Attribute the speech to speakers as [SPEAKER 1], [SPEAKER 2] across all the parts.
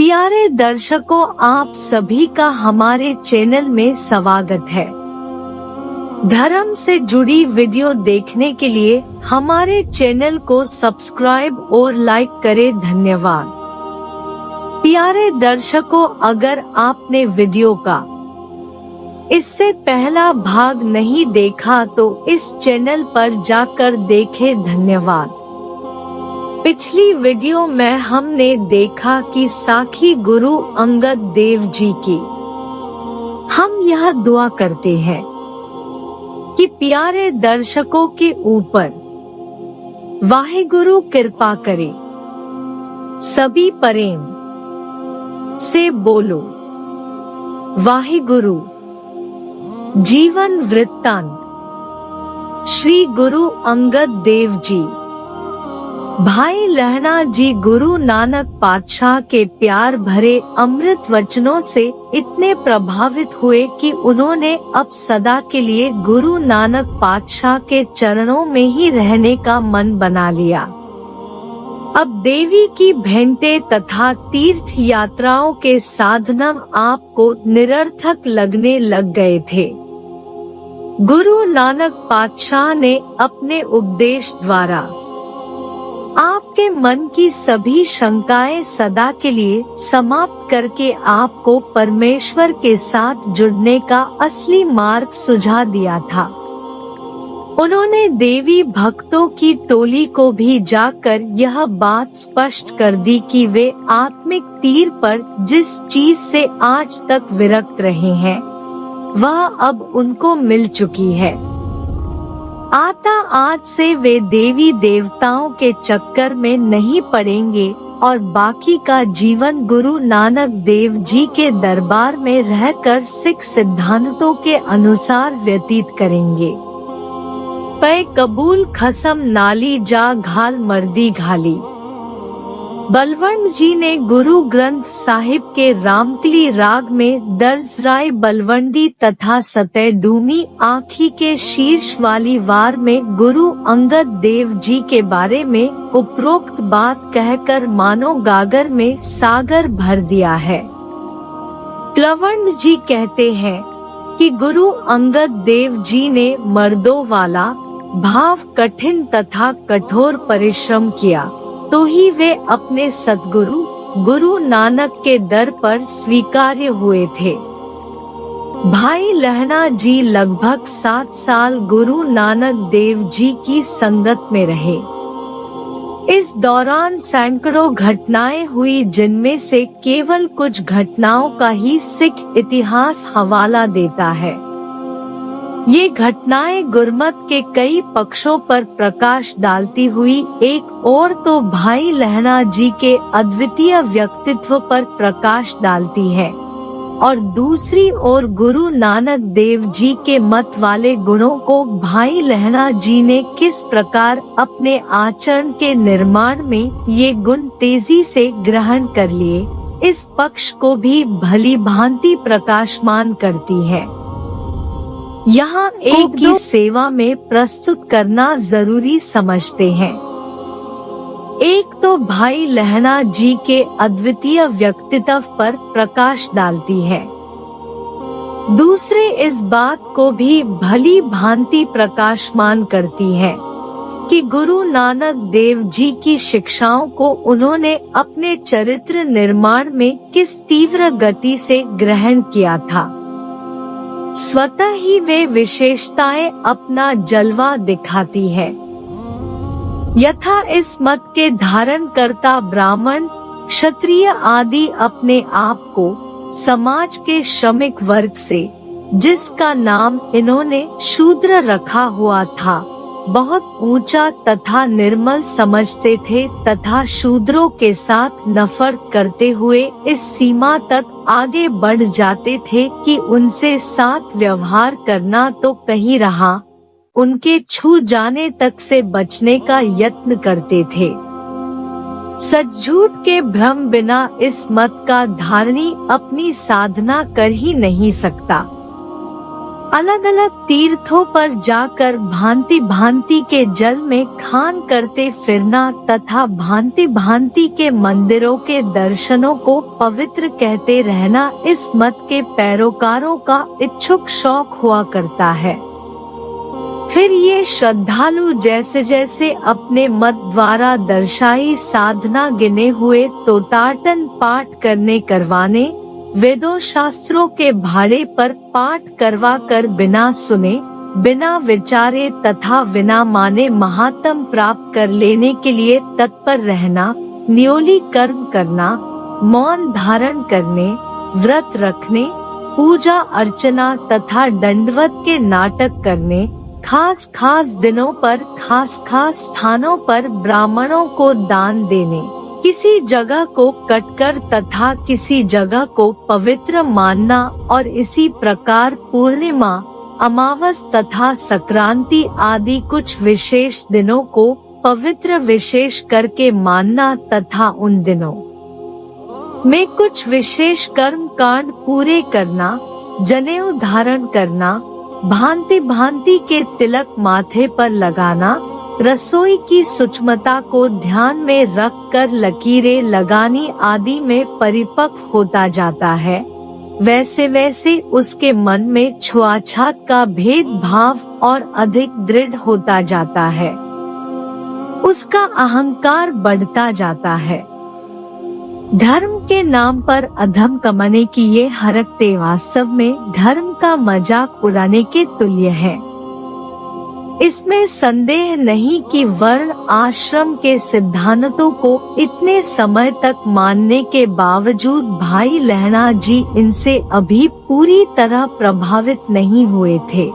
[SPEAKER 1] प्यारे दर्शकों, आप सभी का हमारे चैनल में स्वागत है। धर्म से जुड़ी वीडियो देखने के लिए हमारे चैनल को सब्सक्राइब और लाइक करें। धन्यवाद। प्यारे दर्शकों, अगर आपने वीडियो का इससे पहला भाग नहीं देखा तो इस चैनल पर जाकर देखें। धन्यवाद। पिछली वीडियो में हमने देखा कि साखी गुरु अंगद देव जी की हम यह दुआ करते हैं कि प्यारे दर्शकों के ऊपर वाहिगुरु कृपा करे। सभी प्रेम से बोलो वाहिगुरु। जीवन वृत्तांत। श्री गुरु अंगद देव जी भाई लहणा जी गुरु नानक पातशाह के प्यार भरे अमृत वचनों से इतने प्रभावित हुए कि उन्होंने अब सदा के लिए गुरु नानक पातशाह के चरणों में ही रहने का मन बना लिया। अब देवी की भेंटे तथा तीर्थ यात्राओं के साधन आपको निरर्थक लगने लग गए थे। गुरु नानक पातशाह ने अपने उपदेश द्वारा आपके मन की सभी शंकाएं सदा के लिए समाप्त करके आपको परमेश्वर के साथ जुड़ने का असली मार्ग सुझा दिया था। उन्होंने देवी भक्तों की टोली को भी जाकर यह बात स्पष्ट कर दी कि वे आत्मिक तीर पर जिस चीज से आज तक विरक्त रहे हैं वह अब उनको मिल चुकी है। आज से वे देवी देवताओं के चक्कर में नहीं पड़ेंगे और बाकी का जीवन गुरु नानक देव जी के दरबार में रहकर सिख सिद्धांतों के अनुसार व्यतीत करेंगे। पै कबूल खसम नाली जा घाल मर्दी घाली। बलवंत जी ने गुरु ग्रंथ साहिब के रामकली राग में दर्ज राय बलवंडी तथा सतह डूमी आँखी के शीर्ष वाली वार में गुरु अंगद देव जी के बारे में उपरोक्त बात कहकर मानो गागर में सागर भर दिया है। बलवंत जी कहते हैं कि गुरु अंगद देव जी ने मर्दों वाला भाव कठिन तथा कठोर परिश्रम किया तो ही वे अपने सद्गुरु गुरु नानक के दर पर स्वीकार्य हुए थे। भाई लहणा जी लगभग 7 साल गुरु नानक देव जी की संगत में रहे। इस दौरान सैकड़ों घटनाएं हुई जिनमें से केवल कुछ घटनाओं का ही सिख इतिहास हवाला देता है। ये घटनाएं गुरमत के कई पक्षों पर प्रकाश डालती हुई एक और तो भाई लहणा जी के अद्वितीय व्यक्तित्व पर प्रकाश डालती है और दूसरी ओर गुरु नानक देव जी के मत वाले गुणों को भाई लहणा जी ने किस प्रकार अपने आचरण के निर्माण में ये गुण तेजी से ग्रहण कर लिए, इस पक्ष को भी भली भांति प्रकाशमान करती है। यहाँ एक ही सेवा में प्रस्तुत करना जरूरी समझते हैं। एक तो भाई लहणा जी के अद्वितीय व्यक्तित्व पर प्रकाश डालती है, दूसरे इस बात को भी भली भांति प्रकाशमान करती है कि गुरु नानक देव जी की शिक्षाओं को उन्होंने अपने चरित्र निर्माण में किस तीव्र गति से ग्रहण किया था। स्वतः ही वे विशेषताएं अपना जलवा दिखाती है। यथा इस मत के धारण करता ब्राह्मण क्षत्रिय आदि अपने आप को समाज के श्रमिक वर्ग से, जिसका नाम इन्होंने शूद्र रखा हुआ था, बहुत ऊंचा तथा निर्मल समझते थे तथा शूद्रों के साथ नफरत करते हुए इस सीमा तक आगे बढ़ जाते थे कि उनसे साथ व्यवहार करना तो कहीं रहा, उनके छू जाने तक से बचने का यत्न करते थे। सच झूठ के भ्रम बिना इस मत का धारणी अपनी साधना कर ही नहीं सकता। अलग अलग तीर्थों पर जाकर भांति भांति के जल में स्नान करते फिरना तथा भांति भांति के मंदिरों के दर्शनों को पवित्र कहते रहना इस मत के पैरोकारों का इच्छुक शौक हुआ करता है। फिर ये श्रद्धालु जैसे जैसे अपने मत द्वारा दर्शाई साधना गिने हुए तोताटन पाठ करने करवाने, वेदों शास्त्रों के भाड़े पर पाठ करवा कर बिना सुने, बिना विचारे तथा बिना माने महात्म प्राप्त कर लेने के लिए तत्पर रहना, न्योली कर्म करना, मौन धारण करने, व्रत रखने, पूजा अर्चना तथा दंडवत के नाटक करने, खास खास दिनों पर खास खास स्थानों पर ब्राह्मणों को दान देने, किसी जगह को कटकर तथा किसी जगह को पवित्र मानना और इसी प्रकार पूर्णिमा, अमावस तथा संक्रांति आदि कुछ विशेष दिनों को पवित्र विशेष करके मानना तथा उन दिनों में कुछ विशेष कर्म कांड पूरे करना, जनेऊ धारण करना, भांति भांति के तिलक माथे पर लगाना, रसोई की सूक्ष्मता को ध्यान में रख कर लकीरें लगानी आदि में परिपक्व होता जाता है, वैसे वैसे उसके मन में छुआछात का भेदभाव और अधिक दृढ़ होता जाता है, उसका अहंकार बढ़ता जाता है। धर्म के नाम पर अधम कमाने की ये हरकतें वास्तव में धर्म का मजाक उड़ाने के तुल्य है। इसमें संदेह नहीं कि वर्ण आश्रम के सिद्धांतों को इतने समय तक मानने के बावजूद भाई लहणा जी इनसे अभी पूरी तरह प्रभावित नहीं हुए थे।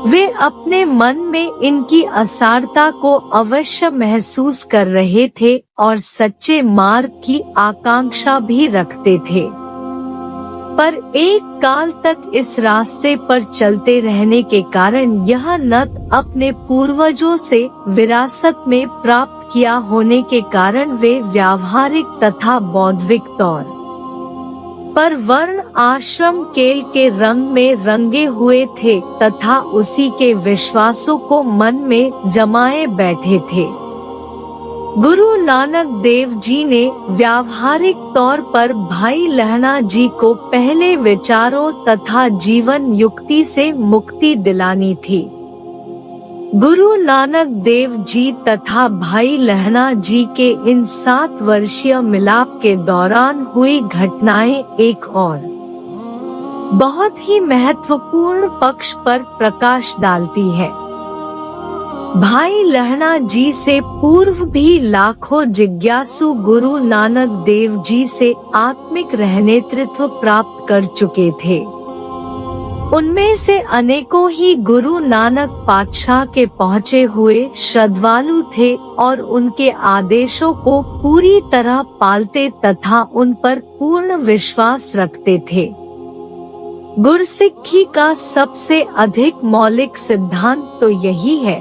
[SPEAKER 1] वे अपने मन में इनकी असारता को अवश्य महसूस कर रहे थे और सच्चे मार्ग की आकांक्षा भी रखते थे, पर एक काल तक इस रास्ते पर चलते रहने के कारण यह नत अपने पूर्वजों से विरासत में प्राप्त किया होने के कारण वे व्यावहारिक तथा बौद्धिक तौर पर वर्ण आश्रम केल के रंग में रंगे हुए थे तथा उसी के विश्वासों को मन में जमाए बैठे थे। गुरु नानक देव जी ने व्यावहारिक तौर पर भाई लहणा जी को पहले विचारों तथा जीवन युक्ति से मुक्ति दिलानी थी। गुरु नानक देव जी तथा भाई लहणा जी के इन 7 वर्षीय मिलाप के दौरान हुई घटनाएं एक और बहुत ही महत्वपूर्ण पक्ष पर प्रकाश डालती है। भाई लहणा जी से पूर्व भी लाखों जिज्ञासु गुरु नानक देव जी से आत्मिक रहनेतृत्व प्राप्त कर चुके थे। उनमें से अनेकों ही गुरु नानक पातशाह के पहुँचे हुए श्रद्धालु थे और उनके आदेशों को पूरी तरह पालते तथा उन पर पूर्ण विश्वास रखते थे। गुरसिक्खी का सबसे अधिक मौलिक सिद्धांत तो यही है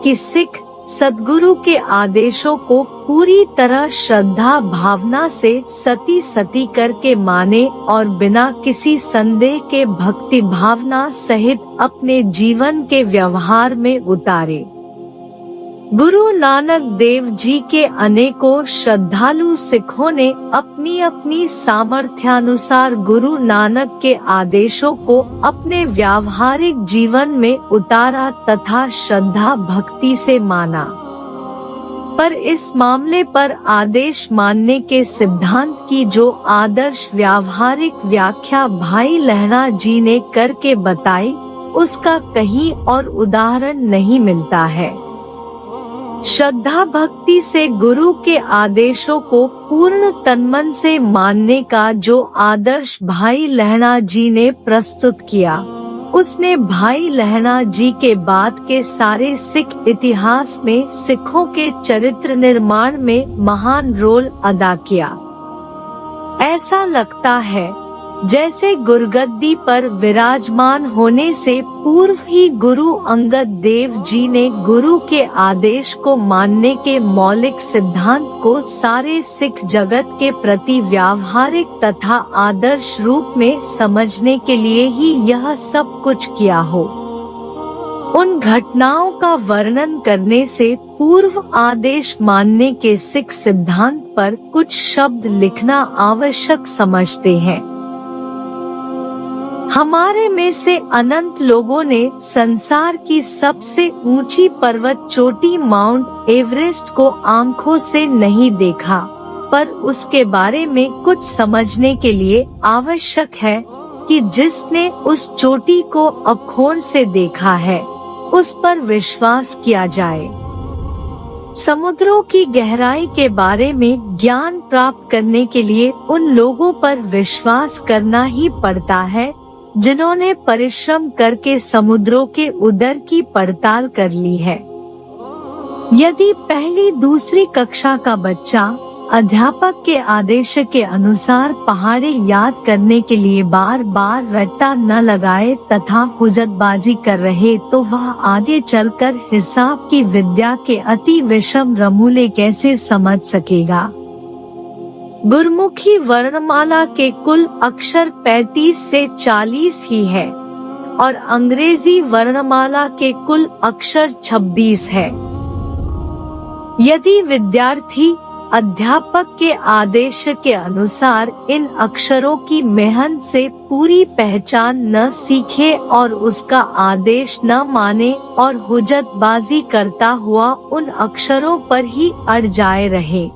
[SPEAKER 1] कि सिख सद्गुरु के आदेशों को पूरी तरह श्रद्धा भावना से सती सती करके माने और बिना किसी संदेह के भक्ति भावना सहित अपने जीवन के व्यवहार में उतारे। गुरु नानक देव जी के अनेकों श्रद्धालु सिखों ने अपनी अपनी सामर्थ्यानुसार गुरु नानक के आदेशों को अपने व्यावहारिक जीवन में उतारा तथा श्रद्धा भक्ति से माना, पर इस मामले पर आदेश मानने के सिद्धांत की जो आदर्श व्यावहारिक व्याख्या भाई लहणा जी ने करके बताई, उसका कहीं और उदाहरण नहीं मिलता है। श्रद्धा भक्ति से गुरु के आदेशों को पूर्ण तन्मन से मानने का जो आदर्श भाई लहणा जी ने प्रस्तुत किया, उसने भाई लहणा जी के बाद के सारे सिख इतिहास में सिखों के चरित्र निर्माण में महान रोल अदा किया। ऐसा लगता है जैसे गुरुगद्दी पर विराजमान होने से पूर्व ही गुरु अंगद देव जी ने गुरु के आदेश को मानने के मौलिक सिद्धांत को सारे सिख जगत के प्रति व्यावहारिक तथा आदर्श रूप में समझने के लिए ही यह सब कुछ किया हो। उन घटनाओं का वर्णन करने से पूर्व आदेश मानने के सिख सिद्धांत पर कुछ शब्द लिखना आवश्यक समझते हैं। हमारे में से अनंत लोगों ने संसार की सबसे ऊंची पर्वत चोटी माउंट एवरेस्ट को आंखों से नहीं देखा, पर उसके बारे में कुछ समझने के लिए आवश्यक है कि जिसने उस चोटी को आँखों से देखा है उस पर विश्वास किया जाए। समुद्रों की गहराई के बारे में ज्ञान प्राप्त करने के लिए उन लोगों पर विश्वास करना ही पड़ता है जिन्होंने परिश्रम करके समुद्रों के उदर की पड़ताल कर ली है। यदि पहली दूसरी कक्षा का बच्चा अध्यापक के आदेश के अनुसार पहाड़े याद करने के लिए बार बार रट्टा न लगाए तथा हुज्जतबाजी कर रहे तो वह आगे चलकर हिसाब की विद्या के अति विषम रमूले कैसे समझ सकेगा। गुरमुखी वर्णमाला के कुल अक्षर 35 से 40 ही है और अंग्रेजी वर्णमाला के कुल अक्षर 26 है। यदि विद्यार्थी अध्यापक के आदेश के अनुसार इन अक्षरों की मेहनत से पूरी पहचान न सीखे और उसका आदेश न माने और हुज्जतबाजी करता हुआ उन अक्षरों पर ही अड़ जाए रहे,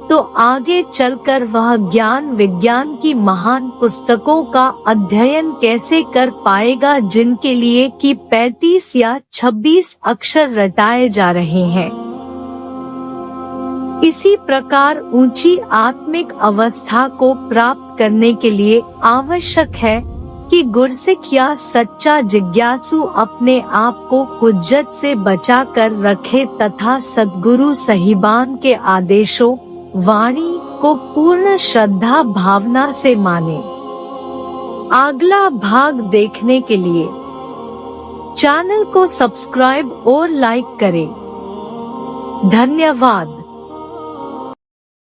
[SPEAKER 1] तो आगे चलकर वह ज्ञान विज्ञान की महान पुस्तकों का अध्ययन कैसे कर पाएगा जिनके लिए कि 35 या 26 अक्षर रटाए जा रहे हैं। इसी प्रकार ऊंची आत्मिक अवस्था को प्राप्त करने के लिए आवश्यक है कि गुरसिख या सच्चा जिज्ञासु अपने आप को हुज्जत से बचा कर रखे तथा सद्गुरु साहिबान के आदेशों वाणी को पूर्ण श्रद्धा भावना से माने। अगला भाग देखने के लिए चैनल को सब्सक्राइब और लाइक करें। धन्यवाद।